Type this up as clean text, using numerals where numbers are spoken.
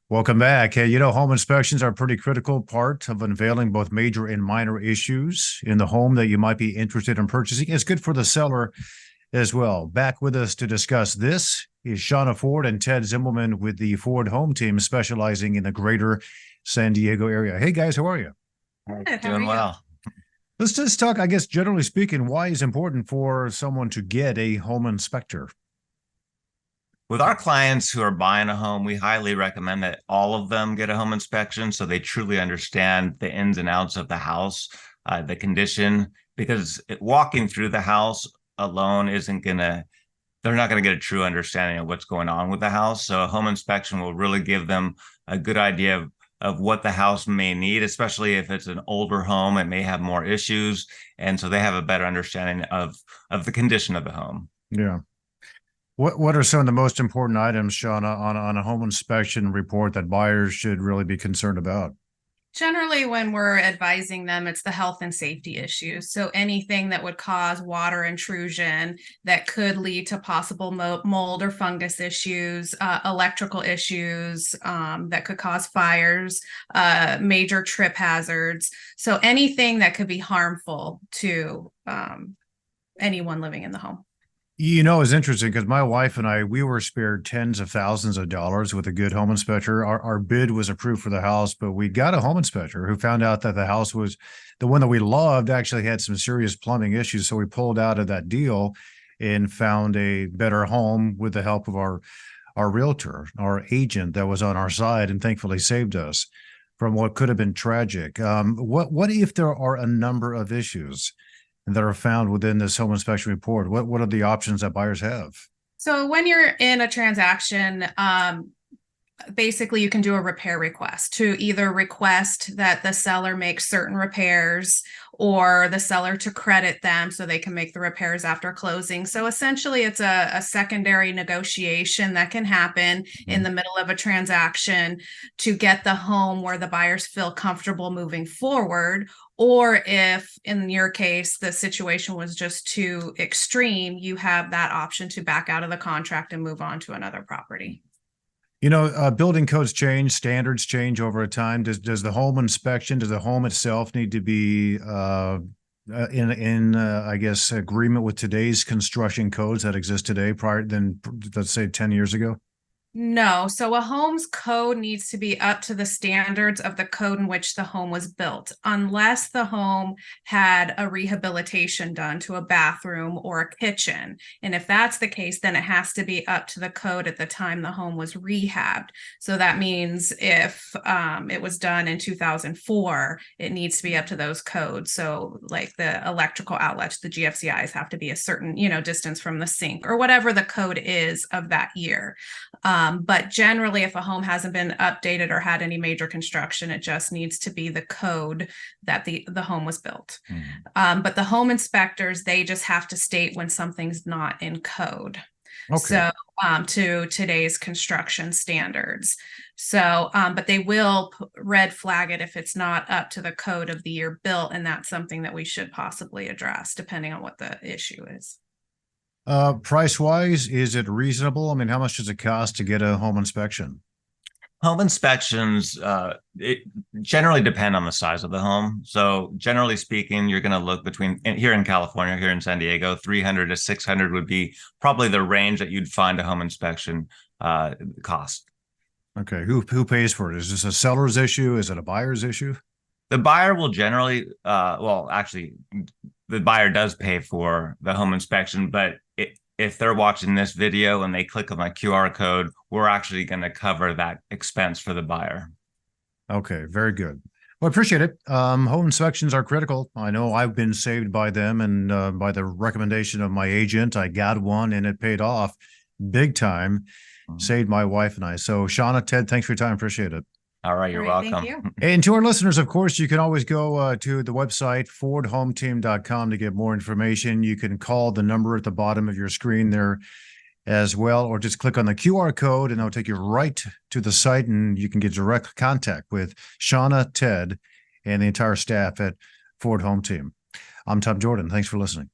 Welcome back. Hey, home inspections are a pretty critical part of unveiling both major and minor issues in the home that you might be interested in purchasing. It's good for the seller as well. Back with us to discuss this is Shawna Ford and Ted Zimbelman with the Ford Home Team, specializing in the greater San Diego area. Hey, guys, how are you? Good. How are Doing you? well. Let's just talk, I guess, generally speaking, why is it important for someone to get a home inspector? With our clients who are buying a home, we highly recommend that all of them get a home inspection so they truly understand the ins and outs of the house, the condition, because walking through the house alone isn't going to, they're not going to get a true understanding of what's going on with the house. So a home inspection will really give them a good idea of what the house may need, especially if it's an older home, it may have more issues. And so they have a better understanding of the condition of the home. Yeah. What are some of the most important items, Shawna, on a home inspection report that buyers should really be concerned about? Generally, when we're advising them, it's the health and safety issues. So anything that would cause water intrusion that could lead to possible mold or fungus issues, electrical issues that could cause fires, major trip hazards. So anything that could be harmful to anyone living in the home. It's interesting because my wife and we were spared tens of thousands of dollars with a good home inspector. Our bid was approved for the house, but we got a home inspector who found out that the house was the one that we loved actually had some serious plumbing issues. So we pulled out of that deal and found a better home with the help of our realtor, our agent that was on our side and thankfully saved us from what could have been tragic. What if there are a number of issues that are found within this home inspection report? What are the options that buyers have? So when you're in a transaction, basically you can do a repair request to either request that the seller make certain repairs or the seller to credit them so they can make the repairs after closing. So essentially it's a secondary negotiation that can happen in the middle of a transaction to get the home where the buyers feel comfortable moving forward. Or if in your case, the situation was just too extreme, you have that option to back out of the contract and move on to another property. Building codes change, standards change over time. Does the home inspection, does the home itself need to be in I guess agreement with today's construction codes that exist today, prior than let's say 10 years ago? No. So a home's code needs to be up to the standards of the code in which the home was built, unless the home had a rehabilitation done to a bathroom or a kitchen. And if that's the case, then it has to be up to the code at the time the home was rehabbed. So that means if it was done in 2004, it needs to be up to those codes. So like the electrical outlets, the GFCIs have to be a certain, distance from the sink or whatever the code is of that year. But generally, if a home hasn't been updated or had any major construction, it just needs to be the code that the home was built. But the home inspectors, they just have to state when something's not in code. Okay. So to today's construction standards. So, but they will red flag it if it's not up to the code of the year built. And that's something that we should possibly address depending on what the issue is. Price wise, is it reasonable? I mean, how much does it cost to get a home inspection? Home inspections, it generally depend on the size of the home. So generally speaking, you're going to look between here in California, here in San Diego, 300 to 600 would be probably the range that you'd find a home inspection cost. Okay. Who pays for it? Is this a seller's issue? Is it a buyer's issue? The buyer will generally, well, actually, the buyer does pay for the home inspection, but if they're watching this video and they click on my QR code, we're actually going to cover that expense for the buyer. Okay, very good. Well, I appreciate it. Home inspections are critical. I know I've been saved by them, and by the recommendation of my agent, I got one and it paid off big time. Saved my wife and I. So, Shawna, Ted, thanks for your time. Appreciate it. All right, you're welcome. Thank you. And to our listeners, of course, you can always go to the website, FordHomeTeam.com, to get more information. You can call the number at the bottom of your screen there as well, or just click on the QR code and it'll take you right to the site and you can get direct contact with Shawna, Ted, and the entire staff at Ford Home Team. I'm Tom Jordan. Thanks for listening.